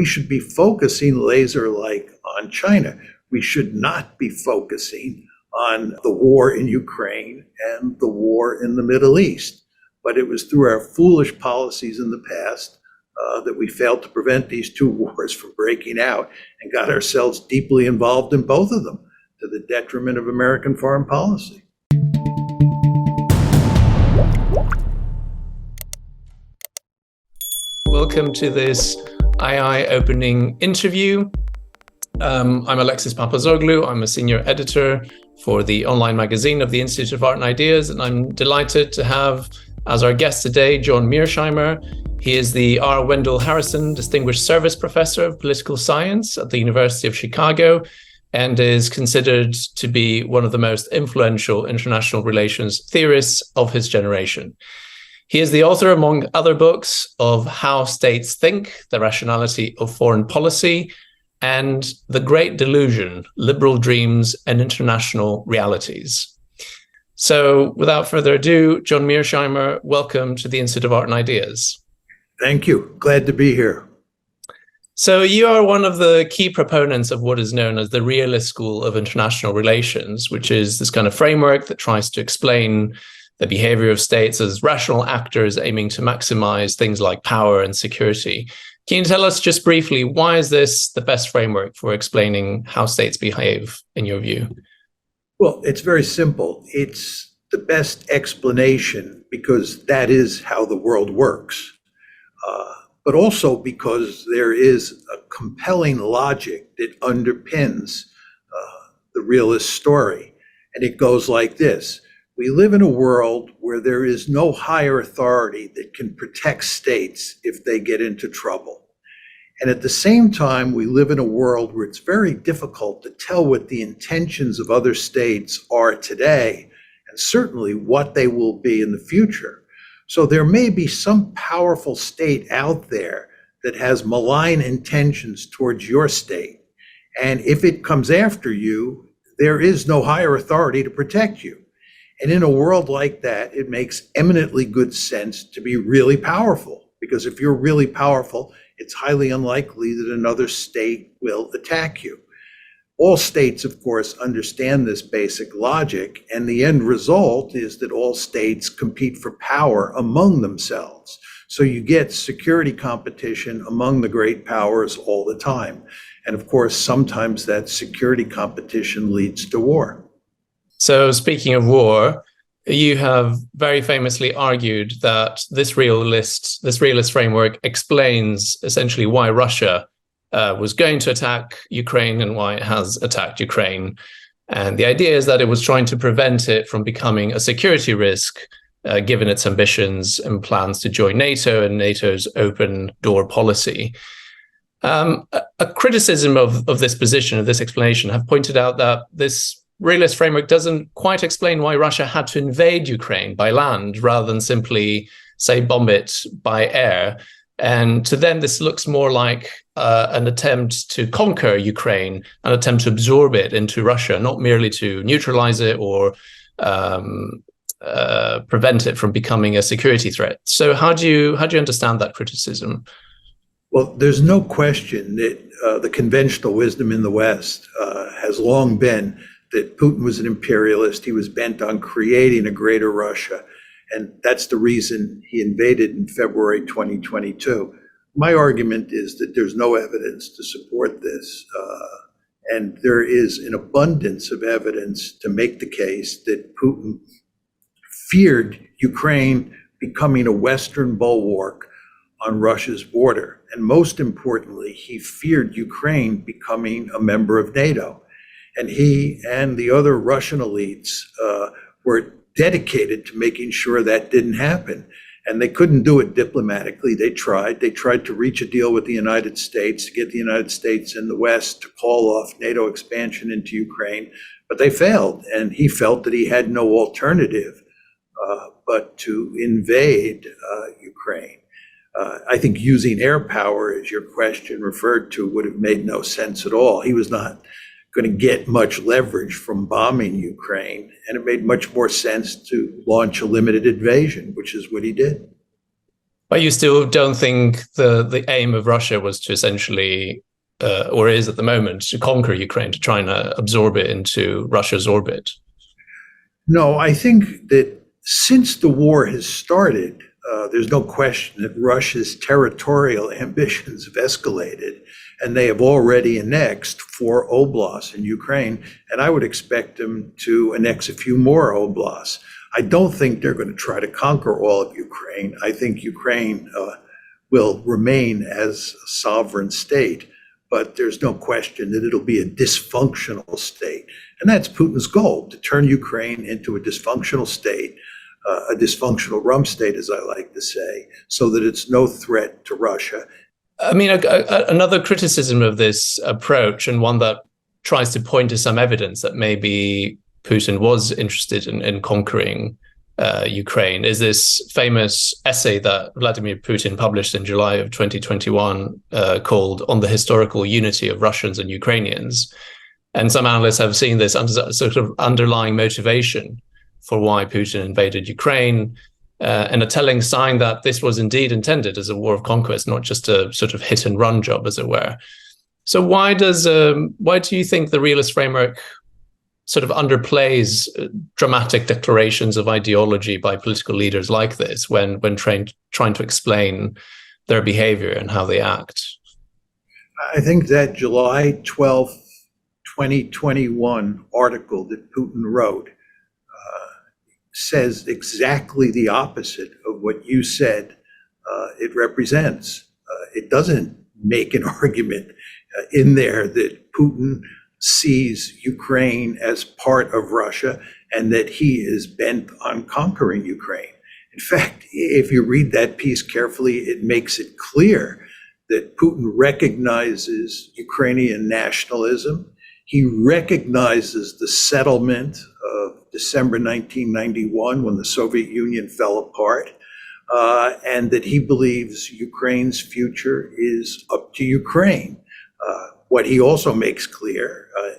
we should be focusing laser-like on China. We should not be focusing on the war in Ukraine and the war in the Middle East. But it was through our foolish policies in the past that we failed to prevent these two wars from breaking out and got ourselves deeply involved in both of them to the detriment of American foreign policy. Welcome to this IAI opening interview. I'm Alexis Papazoglou. I'm a senior editor for the online magazine of the Institute of Art and Ideas, and I'm delighted to have as our guest today John Mearsheimer. He is the R. Wendell Harrison Distinguished Service Professor of Political Science at the University of Chicago and is considered to be one of the most influential international relations theorists of his generation. He is the author, among other books, of How States Think, the Rationality of Foreign Policy, and The Great Delusion, Liberal Dreams and International Realities. So without further ado, John Mearsheimer, welcome to the Institute of Art and Ideas. Thank you. Glad to be here. So you are one of the key proponents of what is known as the realist school of international relations, which is this kind of framework that tries to explain the behavior of states as rational actors aiming to maximize things like power and security. Can you tell us just briefly, why is this the best framework for explaining how states behave, in your view? Well, it's very simple. It's the best explanation because that is how the world works. But also because there is a compelling logic that underpins the realist story. And it goes like this. We live in a world where there is no higher authority that can protect states if they get into trouble. And at the same time, we live in a world where it's very difficult to tell what the intentions of other states are today, and certainly what they will be in the future. So there may be some powerful state out there that has malign intentions towards your state. And if it comes after you, there is no higher authority to protect you. And in a world like that, it makes eminently good sense to be really powerful, because if you're really powerful, it's highly unlikely that another state will attack you. All states, of course, understand this basic logic, and the end result is that all states compete for power among themselves. So you get security competition among the great powers all the time. And of course, sometimes that security competition leads to war. So speaking of war, you have very famously argued that this realist framework explains essentially why Russia was going to attack Ukraine and why it has attacked Ukraine. And the idea is that it was trying to prevent it from becoming a security risk, given its ambitions and plans to join NATO and NATO's open door policy. A criticism of this position, of this explanation, have pointed out that this realist framework doesn't quite explain why Russia had to invade Ukraine by land rather than simply, say, bomb it by air. And to them, this looks more like an attempt to conquer Ukraine, an attempt to absorb it into Russia, not merely to neutralize it or prevent it from becoming a security threat. So how do you understand that criticism? Well, there's no question that the conventional wisdom in the West has long been that Putin was an imperialist. He was bent on creating a greater Russia. And that's the reason he invaded in February 2022. My argument is that there's no evidence to support this. And there is an abundance of evidence to make the case that Putin feared Ukraine becoming a Western bulwark on Russia's border. And most importantly, he feared Ukraine becoming a member of NATO. And he and the other Russian elites were dedicated to making sure that didn't happen. And they couldn't do it diplomatically. They tried to reach a deal with the United States to get the United States and the West to call off NATO expansion into Ukraine, but they failed. And he felt that he had no alternative but to invade Ukraine. I think using air power, as your question referred to, would have made no sense at all. He was not going to get much leverage from bombing Ukraine, and it made much more sense to launch a limited invasion, which is what he did. But you still don't think the aim of Russia was to essentially, or is at the moment, to conquer Ukraine, to try and absorb it into Russia's orbit? No, I think that since the war has started, there's no question that Russia's territorial ambitions have escalated, and they have already annexed 4 oblasts in Ukraine, and I would expect them to annex a few more oblasts. I don't think they're going to try to conquer all of Ukraine. I think Ukraine will remain as a sovereign state, but there's no question that it'll be a dysfunctional state. And that's Putin's goal, to turn Ukraine into a dysfunctional state, a dysfunctional rump state, as I like to say, so that it's no threat to Russia. I mean, another criticism of this approach, and one that tries to point to some evidence that maybe Putin was interested in conquering Ukraine, is this famous essay that Vladimir Putin published in July of 2021 called "On the Historical Unity of Russians and Ukrainians." And some analysts have seen this as a sort of underlying motivation for why Putin invaded Ukraine, and a telling sign that this was indeed intended as a war of conquest, not just a sort of hit and run job, as it were. So why do you think the realist framework sort of underplays dramatic declarations of ideology by political leaders like this when trying to explain their behavior and how they act? I think that July 12th, 2021 article that Putin wrote says exactly the opposite of what you said it represents. It doesn't make an argument in there that Putin sees Ukraine as part of Russia and that he is bent on conquering Ukraine. In fact, if you read that piece carefully, it makes it clear that Putin recognizes Ukrainian nationalism. He recognizes the settlement of December 1991 when the Soviet Union fell apart, and that he believes Ukraine's future is up to Ukraine. What he also makes clear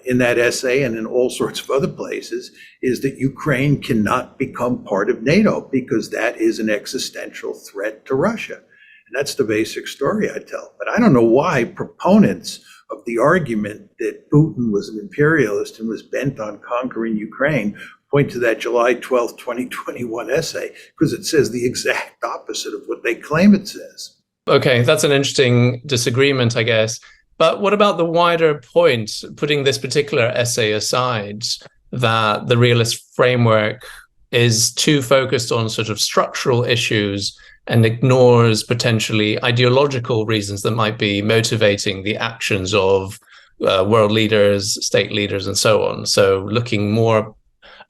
in that essay and in all sorts of other places is that Ukraine cannot become part of NATO because that is an existential threat to Russia. And that's the basic story I tell. But I don't know why proponents of the argument that Putin was an imperialist and was bent on conquering Ukraine point to that July 12th, 2021 essay, because it says the exact opposite of what they claim it says. Okay, that's an interesting disagreement, I guess. But what about the wider point, putting this particular essay aside, that the realist framework is too focused on sort of structural issues and ignores potentially ideological reasons that might be motivating the actions of world leaders, state leaders, and so on. So looking more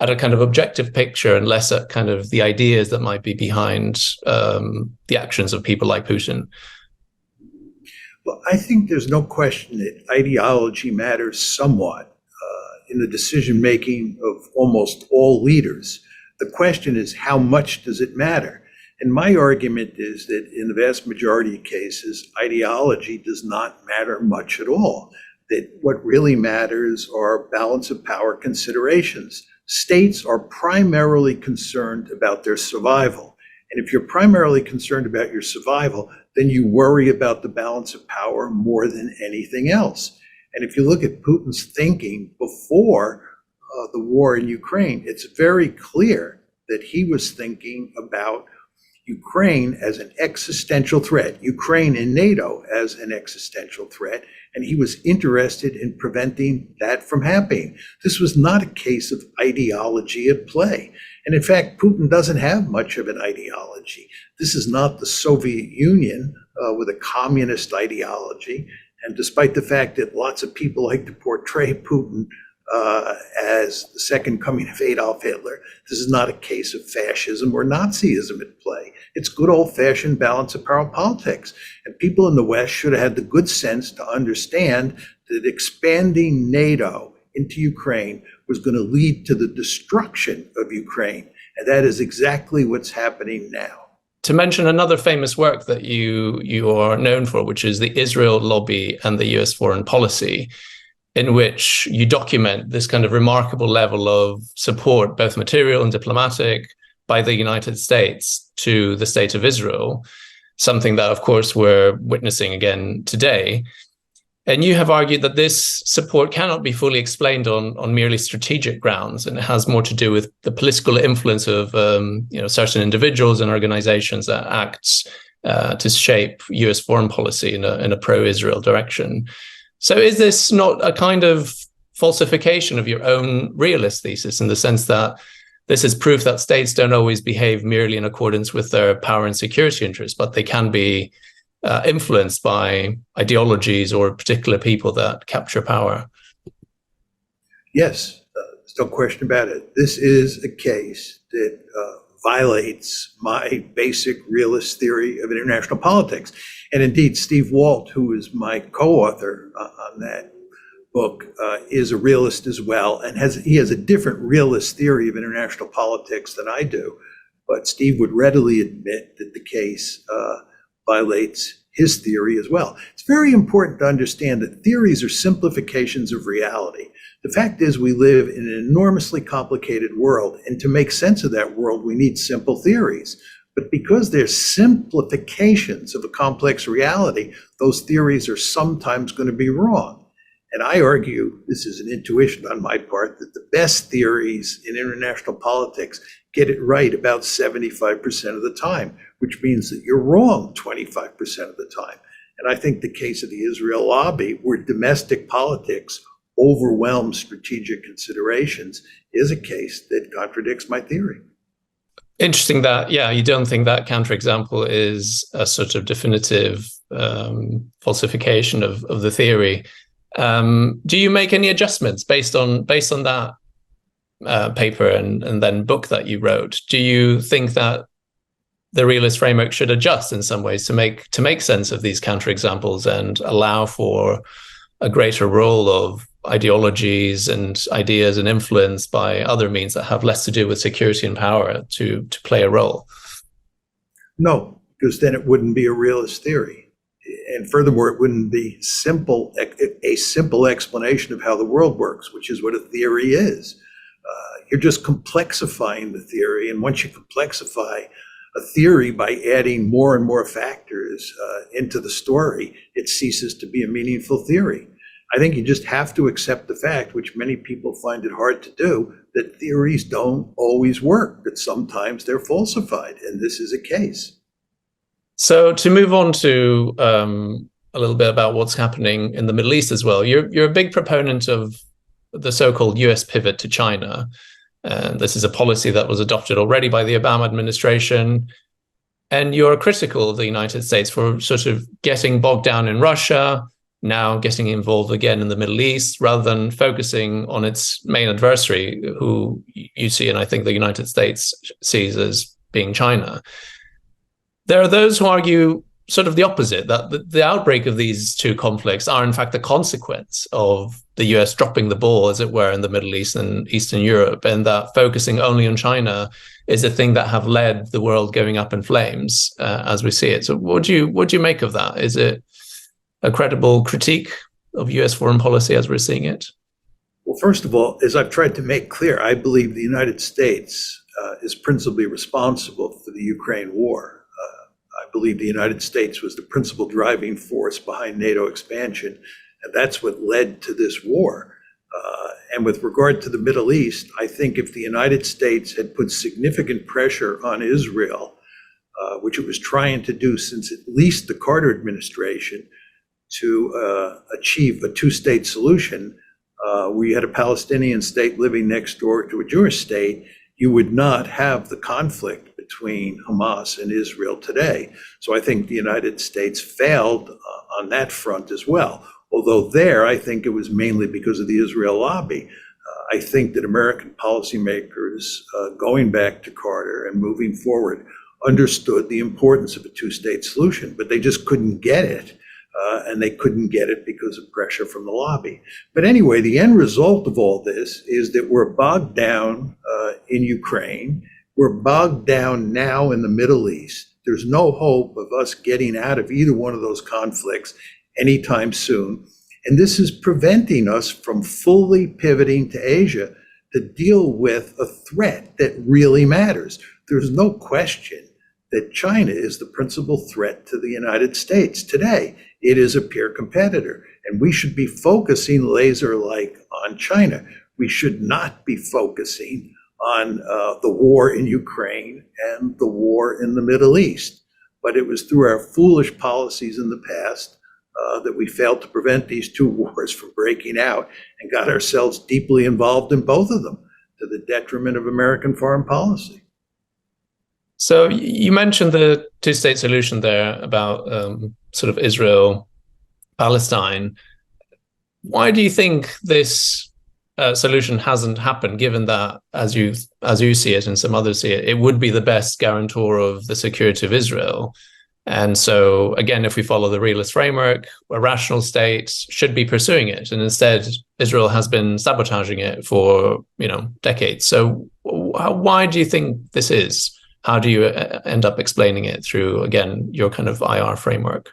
at a kind of objective picture and less at kind of the ideas that might be behind the actions of people like Putin. Well, I think there's no question that ideology matters somewhat in the decision-making of almost all leaders. The question is, how much does it matter? And my argument is that in the vast majority of cases, ideology does not matter much at all. That what really matters are balance of power considerations. States are primarily concerned about their survival. And if you're primarily concerned about your survival, then you worry about the balance of power more than anything else. And if you look at Putin's thinking before the war in Ukraine, it's very clear that he was thinking about Ukraine as an existential threat, Ukraine and NATO as an existential threat, and he was interested in preventing that from happening. This was not a case of ideology at play. And in fact, Putin doesn't have much of an ideology. This is not the Soviet Union with a communist ideology. And despite the fact that lots of people like to portray Putin as the second coming of Adolf Hitler, this is not a case of fascism or Nazism at play. It's good old-fashioned balance of power politics. And people in the West should have had the good sense to understand that expanding NATO into Ukraine was going to lead to the destruction of Ukraine. And that is exactly what's happening now. To mention another famous work that you are known for, which is the Israel lobby and the US foreign policy, in which you document this kind of remarkable level of support, both material and diplomatic, by the United States to the state of Israel. something that, of course, we're witnessing again today. And you have argued that this support cannot be fully explained on merely strategic grounds, and it has more to do with the political influence of certain individuals and organizations that acts to shape U.S. foreign policy in a pro-Israel direction. So is this not a kind of falsification of your own realist thesis, in the sense that this is proof that states don't always behave merely in accordance with their power and security interests, but they can be influenced by ideologies or particular people that capture power? Yes, there's no question about it. This is a case that violates my basic realist theory of international politics. And indeed, Steve Walt, who is my co-author on that book, is a realist as well, and he has a different realist theory of international politics than I do. But Steve would readily admit that the case violates his theory as well. It's very important to understand that theories are simplifications of reality. The fact is, we live in an enormously complicated world, and to make sense of that world, we need simple theories. But because they're simplifications of a complex reality, those theories are sometimes going to be wrong. And I argue, this is an intuition on my part, that the best theories in international politics get it right about 75% of the time, which means that you're wrong 25% of the time. And I think the case of the Israel lobby, where domestic politics overwhelms strategic considerations, is a case that contradicts my theory. Interesting that, you don't think that counterexample is a sort of definitive falsification of the theory. Do you make any adjustments based on that paper and then book that you wrote? Do you think that the realist framework should adjust in some ways to make sense of these counterexamples and allow for a greater role of ideologies and ideas and influence by other means that have less to do with security and power to play a role? No, because then it wouldn't be a realist theory. And furthermore, it wouldn't be a simple explanation of how the world works, which is what a theory is. You're just complexifying the theory. And once you complexify a theory by adding more and more factors into the story, it ceases to be a meaningful theory. I think you just have to accept the fact, which many people find it hard to do, that theories don't always work, that sometimes they're falsified, and this is a case. So to move on to a little bit about what's happening in the Middle East as well, you're a big proponent of the so-called US pivot to China. This is a policy that was adopted already by the Obama administration. And you're critical of the United States for sort of getting bogged down in Russia, now getting involved again in the Middle East, rather than focusing on its main adversary, who you see, and I think the United States sees as being China. There are those who argue sort of the opposite, that the outbreak of these two conflicts are in fact a consequence of the US dropping the ball, as it were, in the Middle East and Eastern Europe, and that focusing only on China is a thing that have led the world going up in flames as we see it. So what do you make of that? Is it a credible critique of US foreign policy as we're seeing it? Well, first of all, as I've tried to make clear, I believe the United States is principally responsible for the Ukraine war. I believe the United States was the principal driving force behind NATO expansion, and that's what led to this war. And with regard to the Middle East, I think if the United States had put significant pressure on Israel, which it was trying to do since at least the Carter administration, to achieve a two-state solution, where you had a Palestinian state living next door to a Jewish state, you would not have the conflict between Hamas and Israel today. So I think the United States failed on that front as well. Although there, I think it was mainly because of the Israel lobby. I think that American policymakers, going back to Carter and moving forward, understood the importance of a two-state solution, but they just couldn't get it. And they couldn't get it because of pressure from the lobby. But anyway, the end result of all this is that we're bogged down in Ukraine. We're bogged down now in the Middle East. There's no hope of us getting out of either one of those conflicts anytime soon. And this is preventing us from fully pivoting to Asia to deal with a threat that really matters. There's no question that China is the principal threat to the United States today. It is a peer competitor, and we should be focusing laser-like on China. We should not be focusing on the war in Ukraine and the war in the Middle East. But it was through our foolish policies in the past that we failed to prevent these two wars from breaking out and got ourselves deeply involved in both of them to the detriment of American foreign policy. So you mentioned the two-state solution there about sort of Israel, Palestine. Why do you think this solution hasn't happened, given that, as you see it and some others see it, it would be the best guarantor of the security of Israel? And so, again, if we follow the realist framework, a rational state should be pursuing it. And instead, Israel has been sabotaging it for, decades. So why do you think this is? How do you end up explaining it through, again, your kind of IR framework?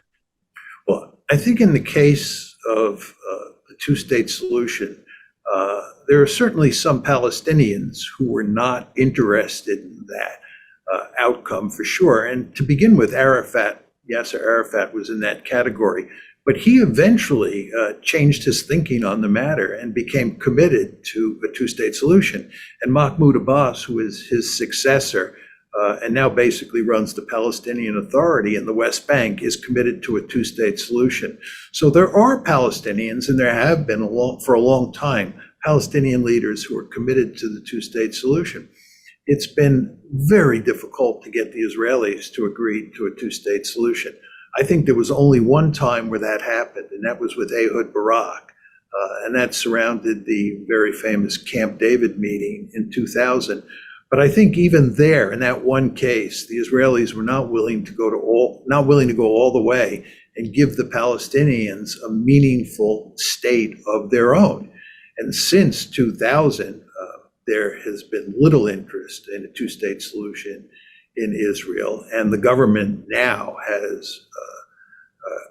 Well, I think in the case of the two-state solution, there are certainly some Palestinians who were not interested in that outcome for sure. And to begin with, Yasser Arafat was in that category, but he eventually changed his thinking on the matter and became committed to a two-state solution. And Mahmoud Abbas, who is his successor, and now basically runs the Palestinian Authority in the West Bank, is committed to a two-state solution. So there are Palestinians, and there have been for a long time, Palestinian leaders who are committed to the two-state solution. It's been very difficult to get the Israelis to agree to a two-state solution. I think there was only one time where that happened, and that was with Ehud Barak, and that surrounded the very famous Camp David meeting in 2000. But I think even there, in that one case, the Israelis were not willing to go all the way and give the Palestinians a meaningful state of their own. And since 2000, there has been little interest in a two-state solution in Israel, and the government now has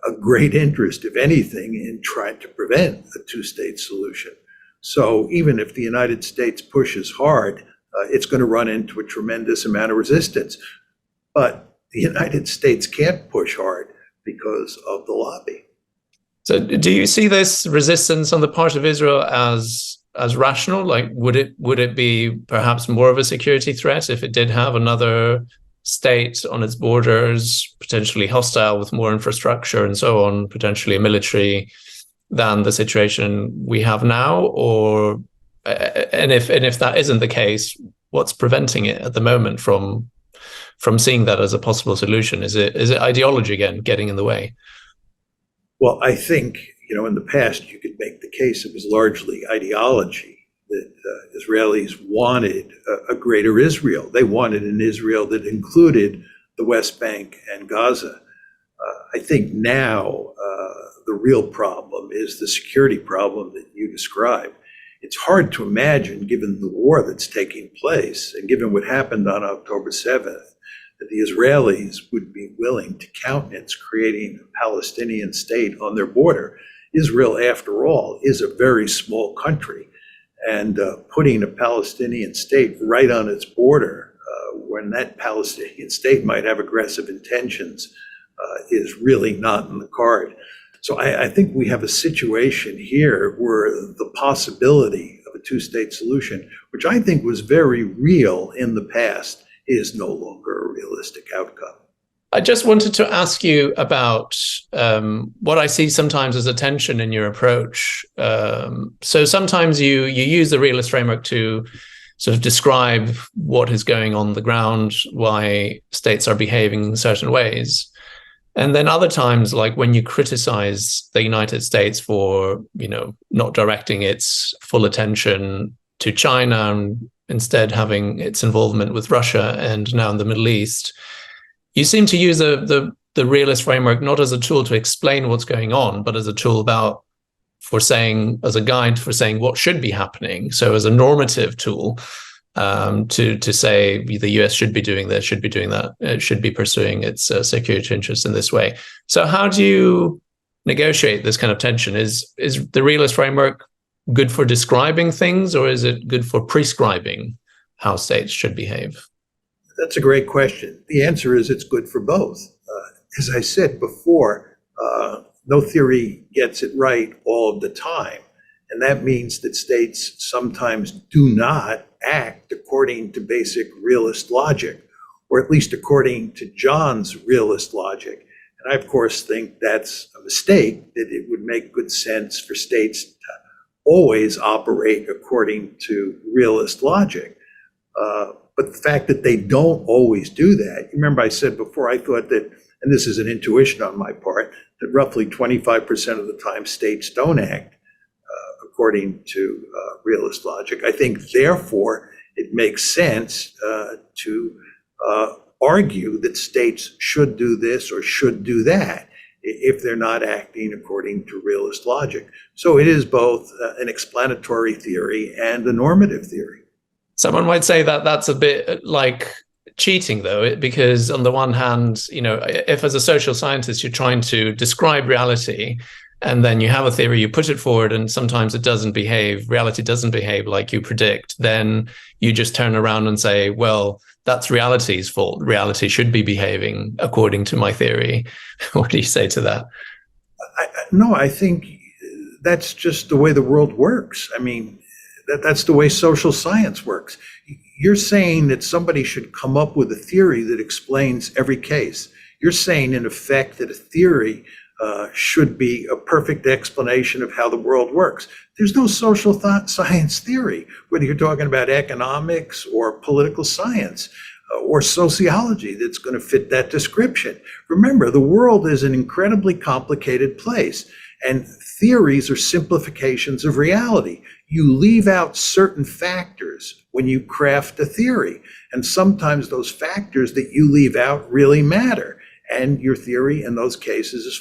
a great interest, if anything, in trying to prevent a two-state solution. So even if the United States pushes hard, it's going to run into a tremendous amount of resistance. But the United States can't push hard because of the lobby. So do you see this resistance on the part of Israel as rational? Like, would it be perhaps more of a security threat if it did have another state on its borders, potentially hostile with more infrastructure and so on, potentially a military, than the situation we have now? Or and if that isn't the case, what's preventing it at the moment from seeing that as a possible solution? Is it ideology again getting in the way? Well, I think, in the past, you could make the case it was largely ideology, that Israelis wanted a greater Israel. They wanted an Israel that included the West Bank and Gaza. I think now the real problem is the security problem that you described. It's hard to imagine, given the war that's taking place and given what happened on October 7th, that the Israelis would be willing to countenance creating a Palestinian state on their border. Israel, after all, is a very small country, and putting a Palestinian state right on its border, when that Palestinian state might have aggressive intentions, is really not in the card. So I think we have a situation here where the possibility of a two-state solution, which I think was very real in the past, is no longer a realistic outcome. I just wanted to ask you about what I see sometimes as a tension in your approach. So sometimes you use the realist framework to sort of describe what is going on the ground, why states are behaving in certain ways. And then other times, like when you criticize the United States for, not directing its full attention to China and instead having its involvement with Russia and now in the Middle East, you seem to use the realist framework not as a tool to explain what's going on, but as a tool as a guide for saying what should be happening. So as a normative tool to say the US should be doing this, should be doing that, it should be pursuing its security interests in this way. So how do you negotiate this kind of tension? Is the realist framework good for describing things, or is it good for prescribing how states should behave? That's a great question. The answer is it's good for both. As I said before, no theory gets it right all of the time. And that means that states sometimes do not act according to basic realist logic, or at least according to John's realist logic. And I, of course, think that's a mistake, that it would make good sense for states to always operate according to realist logic. But the fact that they don't always do that, remember I said before, I thought that, and this is an intuition on my part, that roughly 25% of the time states don't act according to realist logic. I think, therefore, it makes sense to argue that states should do this or should do that if they're not acting according to realist logic. So it is both an explanatory theory and a normative theory. Someone might say that that's a bit like cheating, though, because on the one hand, if as a social scientist you're trying to describe reality, and then you have a theory, you put it forward, and sometimes it doesn't behave, reality doesn't behave like you predict, then you just turn around and say, well, that's reality's fault. Reality should be behaving according to my theory. What do you say to that? No, I think that's just the way the world works. I mean, that's the way social science works. You're saying that somebody should come up with a theory that explains every case. You're saying, in effect, that a theory should be a perfect explanation of how the world works. There's no social science theory, whether you're talking about economics or political science or sociology, that's going to fit that description. Remember, the world is an incredibly complicated place, and theories are simplifications of reality. You leave out certain factors when you craft a theory, and sometimes those factors that you leave out really matter. And your theory in those cases is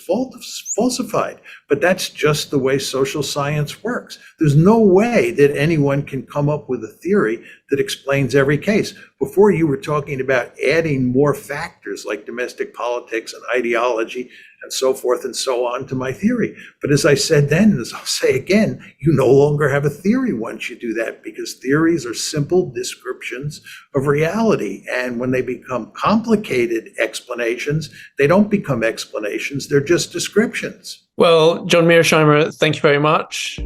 falsified. But that's just the way social science works. There's no way that anyone can come up with a theory that explains every case. Before, you were talking about adding more factors like domestic politics and ideology and so forth and so on to my theory. But as I said then, as I'll say again, you no longer have a theory once you do that, because theories are simple descriptions of reality. And when they become complicated explanations, they don't become explanations, they're just descriptions. Well, John Mearsheimer, thank you very much.